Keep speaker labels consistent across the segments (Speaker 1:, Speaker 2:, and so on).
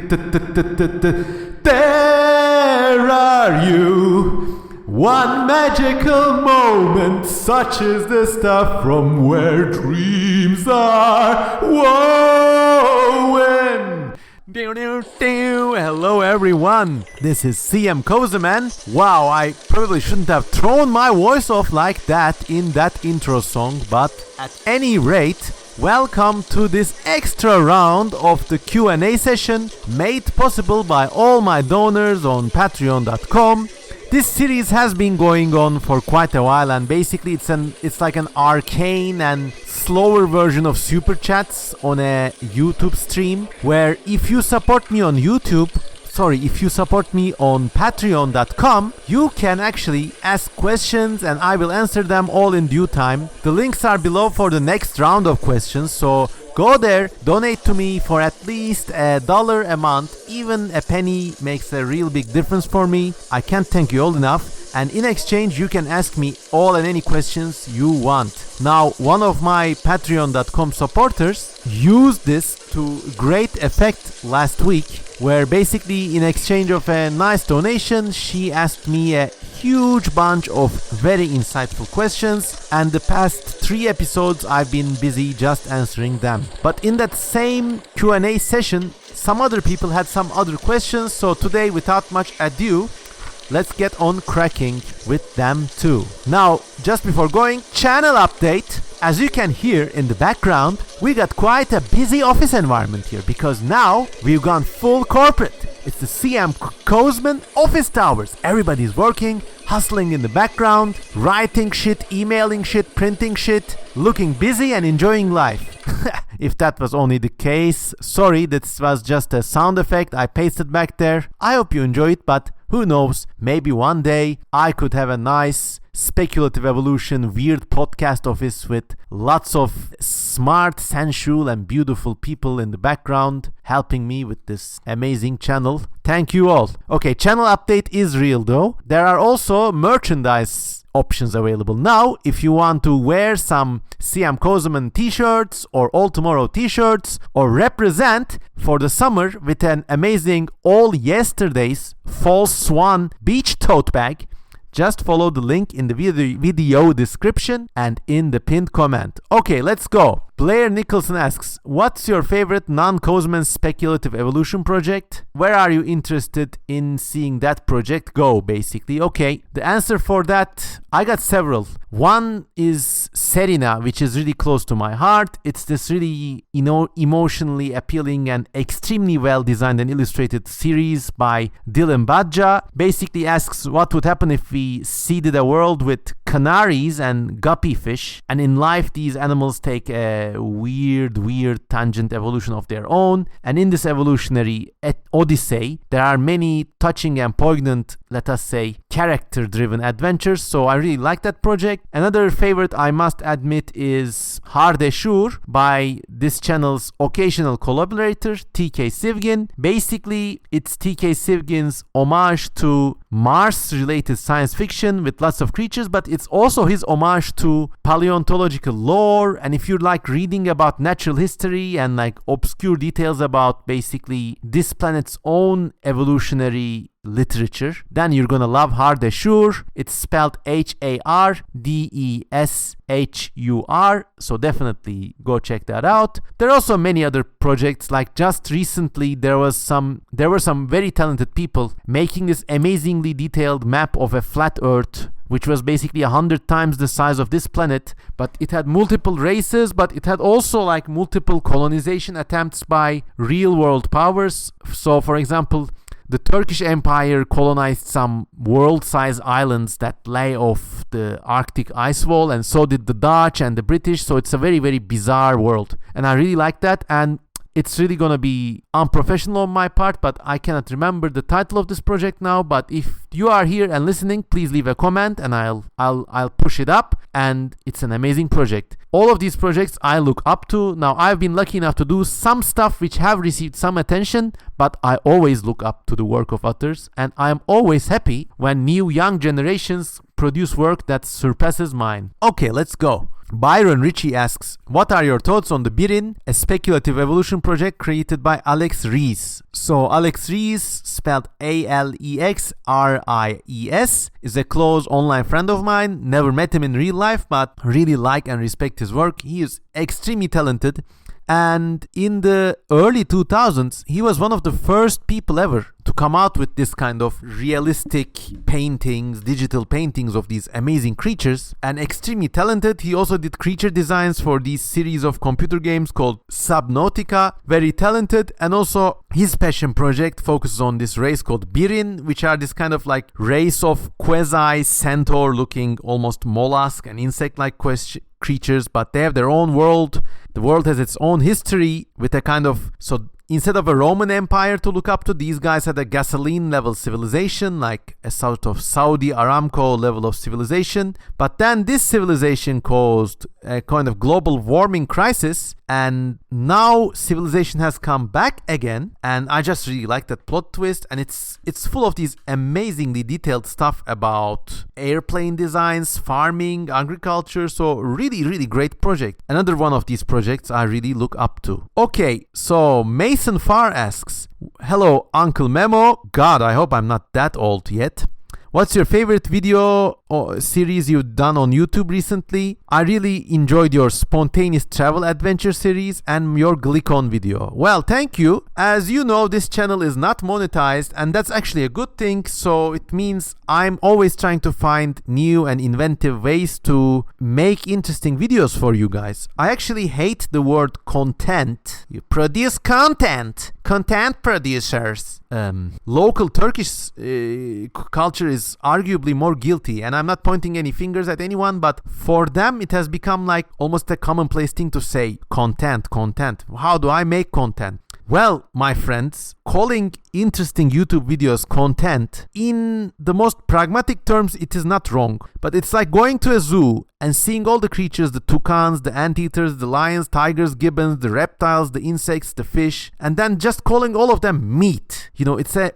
Speaker 1: There are you. One magical moment, such is the stuff from where dreams are woven. Hello everyone, this is CM Kozeman. Wow, I probably shouldn't have thrown my voice off like that in that intro song, but at any rate, welcome to this extra round of the Q&A session made possible by all my donors on patreon.com. This series has been going on for quite a while, and basically it's like an arcane and slower version of super chats on a YouTube stream, where if you support me on patreon.com, you can actually ask questions and I will answer them all in due time. The links are below for the next round of questions, so go there, donate to me for at least $1 a month. Even a penny makes a real big difference for me. I can't thank you all enough. And in exchange, you can ask me all and any questions you want. Now, one of my patreon.com supporters used this to great effect last week, where basically in exchange of a nice donation, she asked me a huge bunch of very insightful questions, and the past 3 episodes I've been busy just answering them. But in that same Q&A session, some other people had some other questions, so today, without much ado, let's get on cracking with them too. Now, just before going, channel update. As you can hear in the background, we got quite a busy office environment here because now we've gone full corporate. It's the CM Kozeman office towers. Everybody's working, hustling in the background, writing shit, emailing shit, printing shit, looking busy and enjoying life. If that was only the case, sorry, this was just a sound effect I pasted back there. I hope you enjoy it, but who knows, maybe one day I could have a nice speculative evolution weird podcast office with lots of smart, sensual and beautiful people in the background helping me with this amazing channel. Thank you all. Okay, channel update is real though. There are also merchandise options available now. If you want to wear some CM Kozeman t-shirts or All Tomorrow t-shirts or represent for the summer with an amazing All Yesterday's Fall Swan beach tote bag, just follow the link in the video description and in the pinned comment. Okay, let's go. Blair Nicholson asks, what's your favorite non-Kozeman speculative evolution project? Where are you interested in seeing that project go, basically? Okay, the answer for that, I got several. One is Serena, which is really close to my heart. It's this really, emotionally appealing and extremely well designed and illustrated series by Dylan Badja. Basically asks what would happen if we seeded a world with canaries and guppy fish, and in life these animals take a weird tangent evolution of their own, and in this evolutionary odyssey there are many touching and poignant, let us say, character driven adventures, so I really like that project. Another favorite, I must admit, is Hardeshur by this channel's occasional collaborator TK Sivgin. Basically it's TK Sivgin's homage to Mars related science fiction with lots of creatures, but it's also his homage to paleontological lore, and if you like reading about natural history and like obscure details about basically this planet's own evolutionary literature, then you're gonna love Hardeshur. It's spelled Hardeshur, so definitely go check that out. There are also many other projects, like just recently there were some very talented people making this amazingly detailed map of a flat earth, which was basically 100 times the size of this planet, but it had multiple races, but it had also like multiple colonization attempts by real world powers. So for example, the Turkish Empire colonized some world-sized islands that lay off the Arctic ice wall, and so did the Dutch and the British. So it's a very, very bizarre world, and I really like that. And it's really gonna be unprofessional on my part, but I cannot remember the title of this project now. But if you are here and listening, please leave a comment and I'll push it up. And it's an amazing project. All of these projects I look up to. Now, I've been lucky enough to do some stuff which have received some attention, but I always look up to the work of others, and I'm always happy when new young generations produce work that surpasses mine. Okay, let's go. Byron Ritchie asks, what are your thoughts on the Birin, a speculative evolution project created by Alex Rees? So Alex Rees, spelled Alexries, is a close online friend of mine. Never met him in real life, but really like and respect his work. He is extremely talented. And in the early 2000s, he was one of the first people ever to come out with this kind of realistic paintings, digital paintings of these amazing creatures, and extremely talented. He also did creature designs for these series of computer games called Subnautica. Very talented. And also his passion project focuses on this race called Birin, which are this kind of like race of quasi-centaur looking almost mollusk and insect-like creatures, but they have their own world. The world has its own history with a kind of, so instead of a Roman Empire to look up to, these guys had a gasoline level civilization, like a sort of Saudi Aramco level of civilization. But then this civilization caused a kind of global warming crisis, and now civilization has come back again. And I just really like that plot twist, and it's full of these amazingly detailed stuff about airplane designs, farming, agriculture. So really great project. Another one of these projects I really look up to. Okay, so Mason Farr asks, hello Uncle Memo. God, I hope I'm not that old yet. What's your favorite video or series you've done on YouTube recently? I really enjoyed your spontaneous travel adventure series and your Glycon video. Well, thank you. As you know, this channel is not monetized, and that's actually a good thing. So it means I'm always trying to find new and inventive ways to make interesting videos for you guys. I actually hate the word content. You produce content. Content producers. Local Turkish culture is arguably more guilty, and I'm not pointing any fingers at anyone, but for them it has become like almost a commonplace thing to say content. How do I make content? Well, my friends, calling interesting YouTube videos content, in the most pragmatic terms, it is not wrong. But it's like going to a zoo and seeing all the creatures, the toucans, the anteaters, the lions, tigers, gibbons, the reptiles, the insects, the fish, and then just calling all of them meat. You know, it's a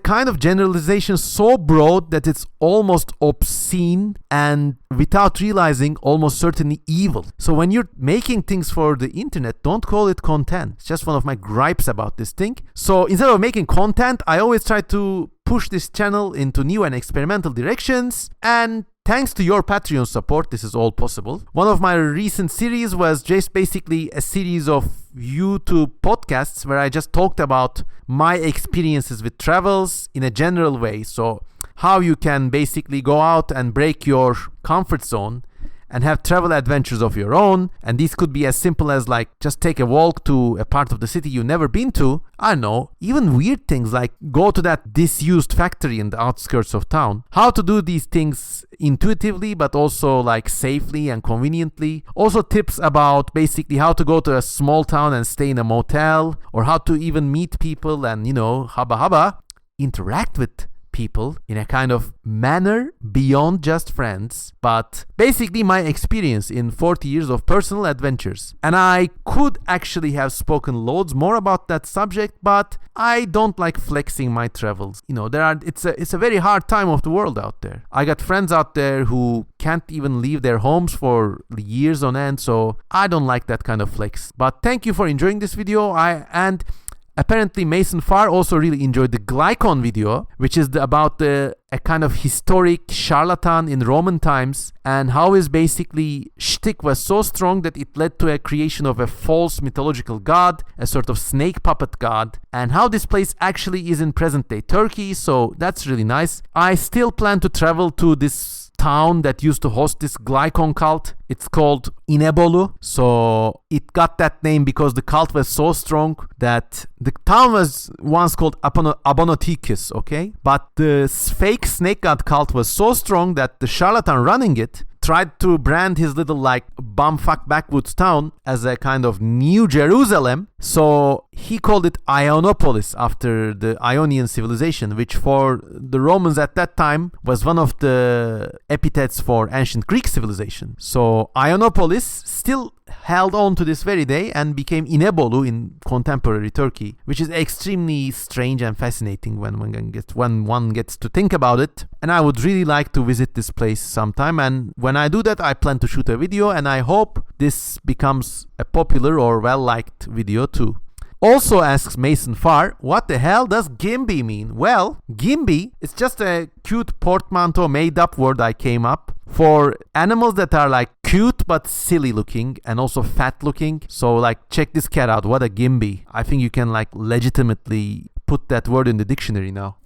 Speaker 1: kind of generalization so broad that it's almost obscene and, without realizing, almost certainly evil. So when you're making things for the internet, don't call it content. It's just one of my gripes about this thing. So instead of making content, I always try to push this channel into new and experimental directions, and thanks to your Patreon support, this is all possible. One of my recent series was just basically a series of YouTube podcasts where I just talked about my experiences with travels in a general way. So how you can basically go out and break your comfort zone and have travel adventures of your own. And these could be as simple as like just take a walk to a part of the city you've never been to. I don't know, even weird things like go to that disused factory in the outskirts of town. How to do these things intuitively but also like safely and conveniently. Also tips about basically how to go to a small town and stay in a motel, or how to even meet people and, you know, haba interact with people in a kind of manner beyond just friends, but basically my experience in 40 years of personal adventures. And I could actually have spoken loads more about that subject, but I don't like flexing my travels. You know, it's a very hard time of the world out there. I got friends out there who can't even leave their homes for years on end, so I don't like that kind of flex. But thank you for enjoying this video. And apparently Mason Farr also really enjoyed the Glycon video, which is about a kind of historic charlatan in Roman times, and how his basically shtick was so strong that it led to a creation of a false mythological god, a sort of snake puppet god, and how this place actually is in present-day Turkey. So that's really nice. I still plan to travel to this town that used to host this Glycon cult. It's called İnebolu. So it got that name because the cult was so strong that the town was once called Abonotikis, okay? But the fake snake god cult was so strong that the charlatan running it tried to brand his little like bumfuck backwoods town as a kind of New Jerusalem. So he called it Ionopolis after the Ionian civilization, which for the Romans at that time was one of the epithets for ancient Greek civilization. So Ionopolis still held on to this very day and became İnebolu in contemporary Turkey, which is extremely strange and fascinating when one gets to think about it. And I would really like to visit this place sometime, and when I do that, I plan to shoot a video, and I hope this becomes a popular or well-liked video too. Also asks Mason Farr, what the hell does Gimby mean? Well, Gimby is just a cute portmanteau made-up word I came up for animals that are like cute but silly looking and also fat looking. So like, check this cat out, what a Gimby. I think you can like legitimately put that word in the dictionary now.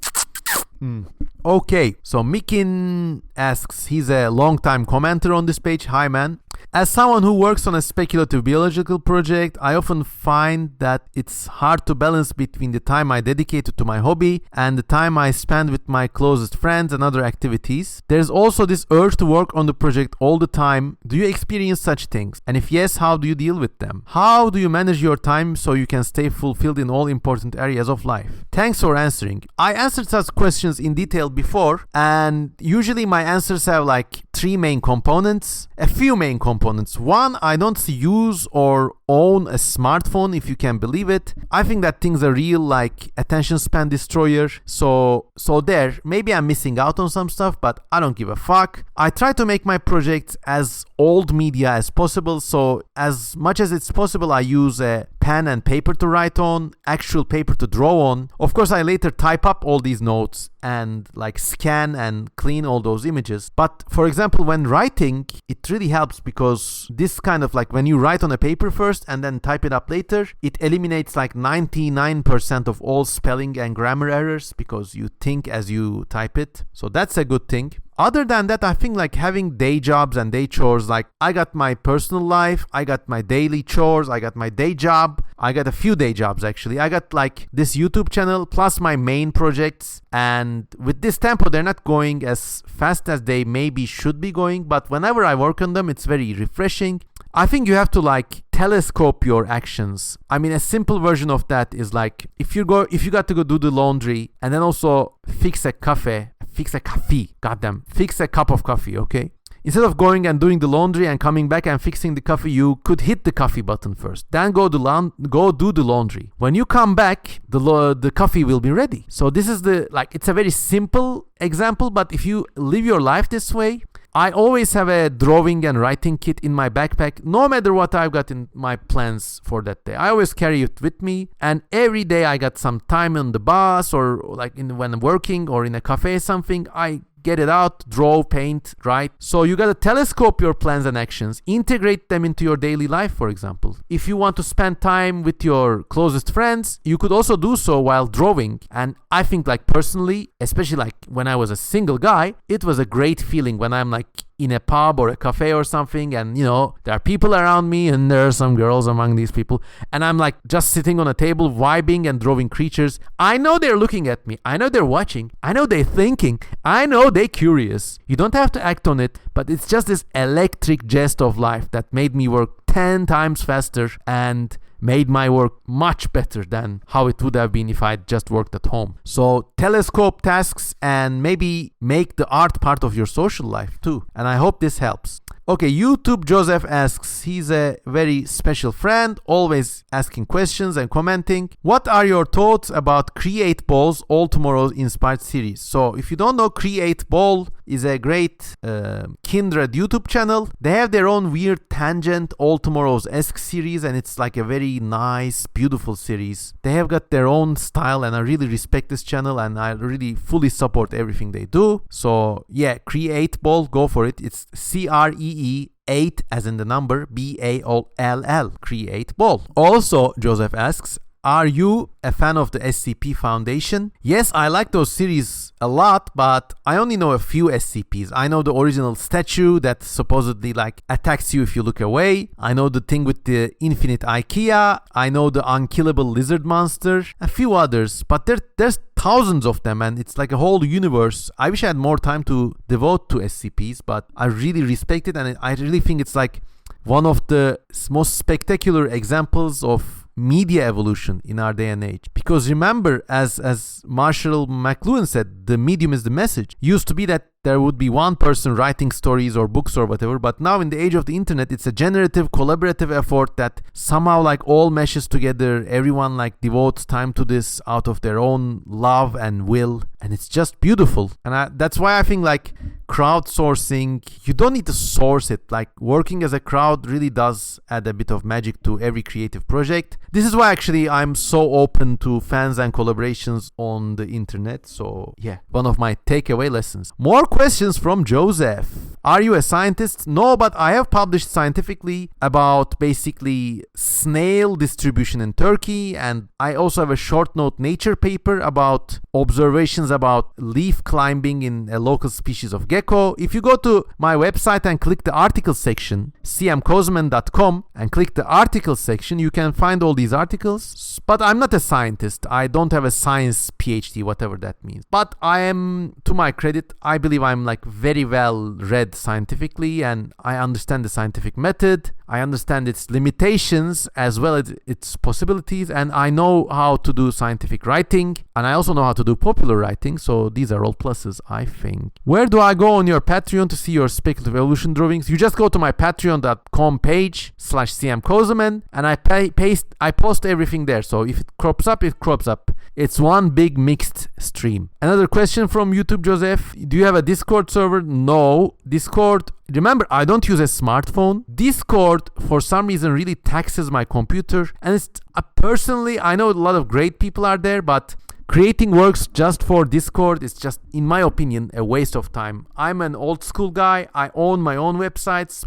Speaker 1: Okay, so Mikin asks, he's a long-time commenter on this page. Hi man. As someone who works on a speculative biological project, I often find that it's hard to balance between the time I dedicate to my hobby and the time I spend with my closest friends and other activities. There's also this urge to work on the project all the time. Do you experience such things? And if yes, how do you deal with them? How do you manage your time so you can stay fulfilled in all important areas of life? Thanks for answering. I answered such questions in detail before, and usually my answers have like three main components, a few main components. One, I don't use or own a smartphone, if you can believe it. I think that thing's a real like attention span destroyer. So there, maybe I'm missing out on some stuff, but I don't give a fuck. I try to make my projects as old media as possible, so as much as it's possible I use a pen and paper to write on, actual paper to draw on. Of course, I later type up all these notes and like scan and clean all those images. But for example, when writing, it really helps because this kind of like when you write on a paper first and then type it up later, it eliminates like 99% of all spelling and grammar errors because you think as you type it. So that's a good thing. Other than that, I think like having day jobs and day chores, like I got my personal life, I got my daily chores, I got my day job, I got a few day jobs actually. I got like this YouTube channel plus my main projects, and with this tempo they're not going as fast as they maybe should be going, but whenever I work on them it's very refreshing. I think you have to like telescope your actions. I mean, a simple version of that is like if you got to go do the laundry and then also fix a cup of coffee, okay? Instead of going and doing the laundry and coming back and fixing the coffee, you could hit the coffee button first. Then go do the laundry. When you come back, the coffee will be ready. So this is it's a very simple example, but if you live your life this way, I always have a drawing and writing kit in my backpack, no matter what I've got in my plans for that day. I always carry it with me, and every day I got some time on the bus or like when I'm working or in a cafe or something, I get it out, draw, paint, write. So you gotta telescope your plans and actions, integrate them into your daily life, for example. If you want to spend time with your closest friends, you could also do so while drawing. And I think like personally, especially like when I was a single guy, it was a great feeling when I'm like in a pub or a cafe or something, and you know there are people around me and there are some girls among these people, and I'm like just sitting on a table vibing and drawing creatures. I know they're looking at me, I know they're watching, I know they're thinking, I know they're curious. You don't have to act on it, but it's just this electric jest of life that made me work 10 times faster and made my work much better than how it would have been if I just worked at home. So telescope tasks and maybe make the art part of your social life too. And I hope this helps. Okay, YouTube Joseph asks, he's a very special friend, always asking questions and commenting. What are your thoughts about Create Ball's All Tomorrows inspired series? So if you don't know, Create Ball is a great kindred YouTube channel. They have their own weird tangent All Tomorrows-esque series, and it's like a very nice, beautiful series. They have got their own style, and I really respect this channel, and I really fully support everything they do. So yeah, Create Ball, go for it. It's CREE8 as in the number BALL, Create Ball. Also, Joseph asks, are you a fan of the SCP Foundation? Yes, I like those series a lot, but I only know a few SCPs. I know the original statue that supposedly like attacks you if you look away. I know the thing with the infinite IKEA. I know the unkillable lizard monster. A few others, but there's thousands of them, and it's like a whole universe. I wish I had more time to devote to SCPs, but I really respect it, and I really think it's like one of the most spectacular examples of media evolution in our day and age. Because remember, as Marshall McLuhan said, the medium is the message. Used to be that there would be one person writing stories or books or whatever, but now in the age of the internet, it's a generative, collaborative effort that somehow like all meshes together. Everyone like devotes time to this out of their own love and will, and it's just beautiful. And that's why I think like crowdsourcing, you don't need to source it. Like working as a crowd really does add a bit of magic to every creative project. This is why actually I'm so open to fans and collaborations on the internet. So yeah, one of my takeaway lessons. More questions from Joseph. Are you a scientist? No, but I have published scientifically about basically snail distribution in Turkey, and I also have a short note Nature paper about observations about leaf climbing in a local species of gecko. If you go to my website and click the article section, cmkozman.com, and click the article section, you can find all these articles. But I'm not a scientist. I don't have a science PhD, whatever that means. But I am, to my credit, I believe I'm like very well read scientifically, and I understand the scientific method. I understand its limitations as well as its possibilities, and I know how to do scientific writing, and I also know how to do popular writing, so these are all pluses, I think. Where do I go on your Patreon to see your speculative evolution drawings? You just go to my patreon.com page /cmkozeman, and I post everything there, so if it crops up, it crops up. It's one big mixed stream. Another question from YouTube Joseph. Do you have a Discord server? No. Discord, remember, I don't use a smartphone. Discord, for some reason, really taxes my computer. And it's personally, I know a lot of great people are there, but creating works just for Discord is just, in my opinion, a waste of time. I'm an old school guy. I own my own websites,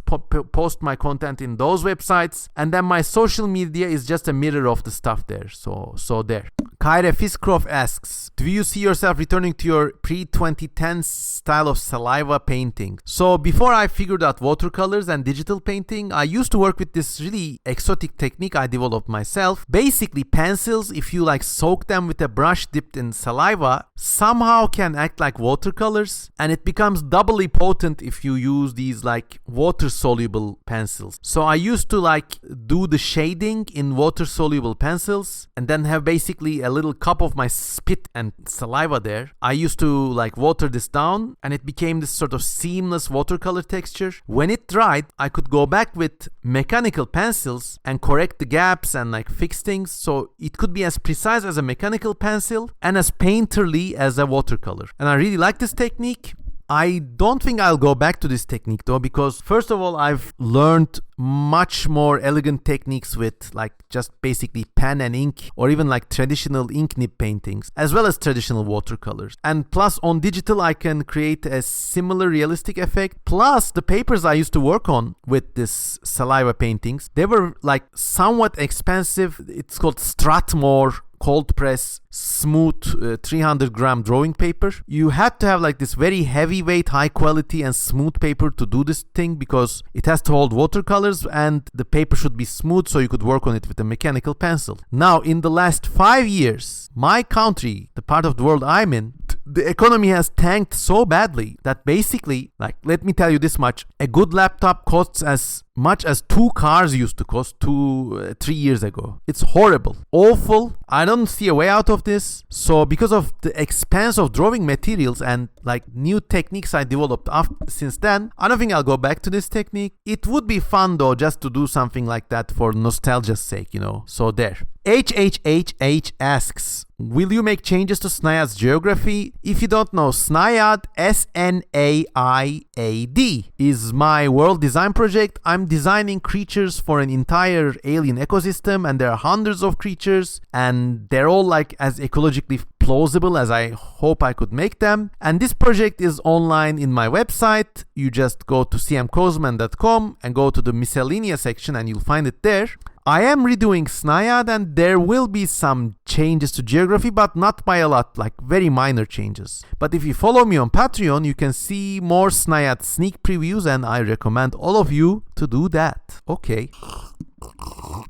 Speaker 1: post my content in those websites, and then my social media is just a mirror of the stuff there. So there. Kyra Fiskroff asks, do you see yourself returning to your pre-2010 style of saliva painting? So before I figured out watercolors and digital painting, I used to work with this really exotic technique I developed myself. Basically, pencils, if you like soak them with a brush dipped in saliva, somehow can act like watercolors, and it becomes doubly potent if you use these like water-soluble pencils. So I used to like do the shading in water-soluble pencils and then have basically a little cup of my spit and saliva there. I used to like water this down, and it became this sort of seamless watercolor texture. When it dried, I could go back with mechanical pencils and correct the gaps and like fix things, so it could be as precise as a mechanical pencil and as painterly as a watercolor. And I really like this technique. I don't think I'll go back to this technique though, because first of all, I've learned much more elegant techniques with like just basically pen and ink, or even like traditional ink nib paintings, as well as traditional watercolors. And plus on digital, I can create a similar realistic effect. Plus the papers I used to work on with this saliva paintings, they were like somewhat expensive. It's called Strathmore cold press smooth 300 gram drawing paper. You had to have like this very heavyweight, high quality and smooth paper to do this thing, because it has to hold watercolors and the paper should be smooth so you could work on it with a mechanical pencil. Now in the last 5 years, my country, the part of the world I'm in, the economy has tanked so badly that basically, like, let me tell you this much, a good laptop costs as much as 2 cars used to cost 3 years ago. It's horrible, awful. I don't see a way out of this. So because of the expense of drawing materials and like new techniques I developed since then, I don't think I'll go back to this technique. It would be fun though, just to do something like that for nostalgia's sake, you know. So there. HHHH asks, will you make changes to Snaiad's geography? If you don't know, Snaiad, SNAIAD, is my world design project. I'm designing creatures for an entire alien ecosystem, and there are hundreds of creatures, and they're all like as ecologically plausible as I hope I could make them. And this project is online in my website. You just go to cmkozman.com and go to the miscellaneous section and you'll find it there. I am redoing Snaiad, and there will be some changes to geography, but not by a lot, like very minor changes. But if you follow me on Patreon, you can see more Snayat sneak previews, and I recommend all of you to do that. Okay.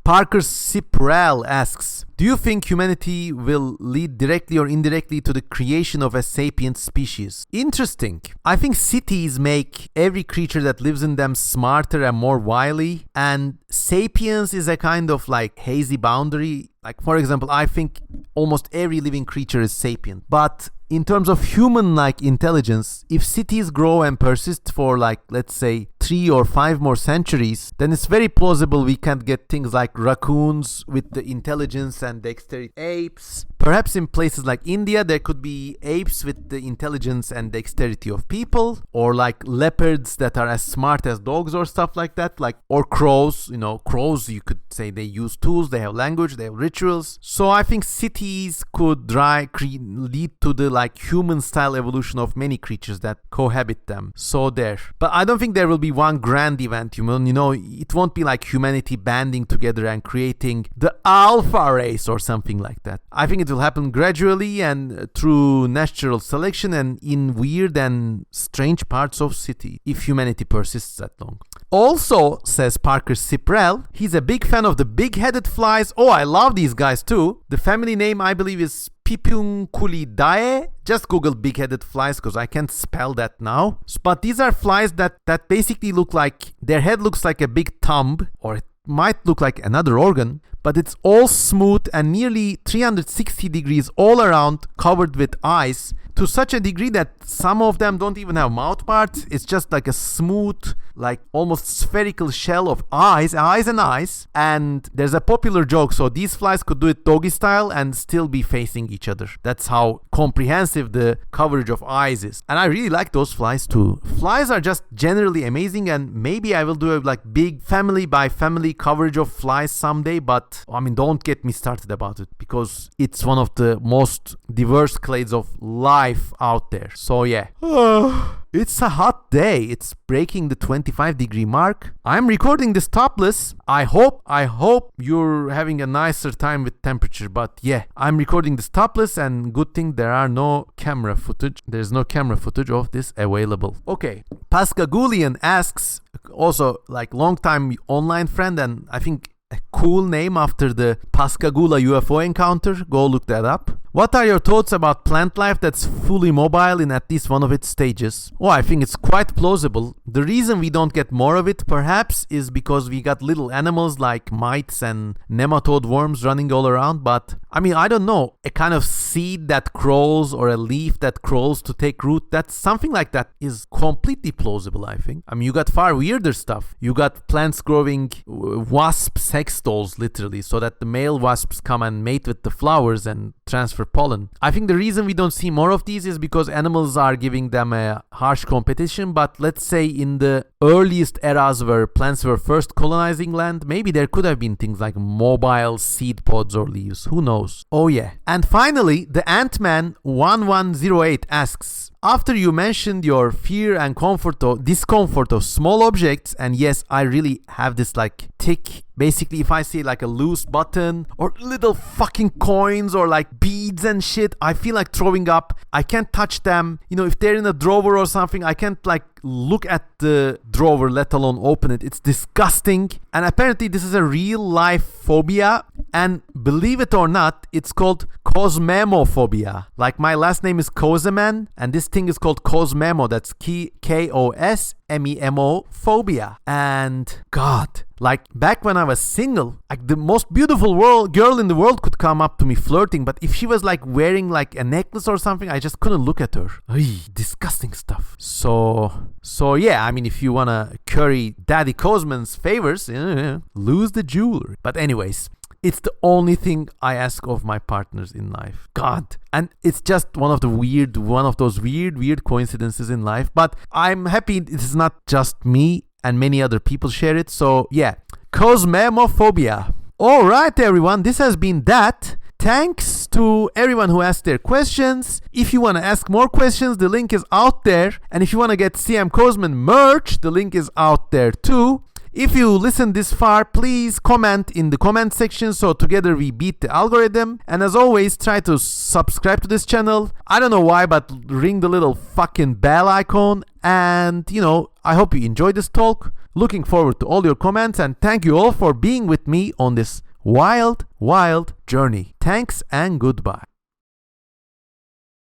Speaker 1: Parker Ciprel asks, do you think humanity will lead directly or indirectly to the creation of a sapient species? Interesting. I think cities make every creature that lives in them smarter and more wily, and sapience is a kind of like hazy boundary. Like, for example, I think almost every living creature is sapient. But in terms of human-like intelligence, if cities grow and persist for like, let's say, 3 or 5 more centuries, then it's very plausible we can get things like raccoons with the intelligence and dexterity, apes. Perhaps in places like India, there could be apes with the intelligence and dexterity of people, or like leopards that are as smart as dogs or stuff like that, like, or crows. You know, crows, you could say they use tools, they have language, they have rituals. So I think cities could lead to the like human style evolution of many creatures that cohabit them. So there. But I don't think there will be one grand event, you know, it won't be like humanity banding together and creating the alpha race or something like that. I think it will happen gradually and through natural selection and in weird and strange parts of city, if humanity persists that long. Also, says Parker Ciprel, he's a big fan of the big-headed flies. Oh, I love these guys too. The family name, I believe, is Pipunculidae. Just Google big-headed flies because I can't spell that now. But these are flies that basically look like, their head looks like a big thumb, or it might look like another organ, but it's all smooth and nearly 360 degrees all around, covered with eyes, to such a degree that some of them don't even have mouth parts. It's just like a smooth, like almost spherical shell of eyes. And there's a popular joke, so these flies could do it doggy style and still be facing each other. That's how comprehensive the coverage of eyes is. And I really like those flies too. Flies are just generally amazing, and maybe I will do a like big family by family coverage of flies someday, but I mean, don't get me started about it because it's one of the most diverse clades of life out there. So yeah. It's a hot day. It's breaking the 25-degree mark. I'm recording this topless. I hope you're having a nicer time with temperature, but yeah, I'm recording this topless, and good thing there's no camera footage of this available. Okay. Pascagoolian asks, also like long time online friend, and I think a cool name after the Pascagoula UFO encounter. Go look that up. What are your thoughts about plant life that's fully mobile in at least one of its stages? Oh, I think it's quite plausible. The reason we don't get more of it, perhaps, is because we got little animals like mites and nematode worms running all around, but I mean, I don't know, a kind of seed that crawls or a leaf that crawls to take root, that's something like that is completely plausible, I think. I mean, you got far weirder stuff. You got plants growing wasp sex dolls, literally, so that the male wasps come and mate with the flowers and transfer pollen. I think the reason we don't see more of these is because animals are giving them a harsh competition, but let's say in the earliest eras where plants were first colonizing land, maybe there could have been things like mobile seed pods or leaves. Who knows? Oh yeah. And finally, the Ant-Man 1108 asks, after you mentioned your fear and discomfort of small objects, and yes, I really have this like tick. Basically, if I see like a loose button or little fucking coins or like beads and shit, I feel like throwing up. I can't touch them. You know, if they're in a drawer or something, I can't like look at the drawer, let alone open it. It's disgusting. And apparently this is a real life phobia. And believe it or not, it's called cosmemophobia. Like my last name is Kozeman, and this thing is called cosmemo. That's K-O-S-M-E-M-O phobia. And God, like back when I was single, like the most beautiful girl in the world could come up to me flirting, but if she was like wearing like a necklace or something, I just couldn't look at her. Disgusting stuff. So yeah, I mean, if you wanna curry Daddy Cosman's favors, lose the jewelry. But anyways, it's the only thing I ask of my partners in life. God. And it's just one of those weird coincidences in life. But I'm happy it is not just me, and many other people share it. So yeah, cosmemophobia. All right, everyone, this has been that. Thanks to everyone who asked their questions. If you want to ask more questions, the link is out there. And if you want to get CM Cosman merch, the link is out there too. If you listen this far, please comment in the comment section so together we beat the algorithm. And as always, try to subscribe to this channel. I don't know why, but ring the little fucking bell icon. And, I hope you enjoyed this talk. Looking forward to all your comments, and thank you all for being with me on this wild, wild journey. Thanks and goodbye.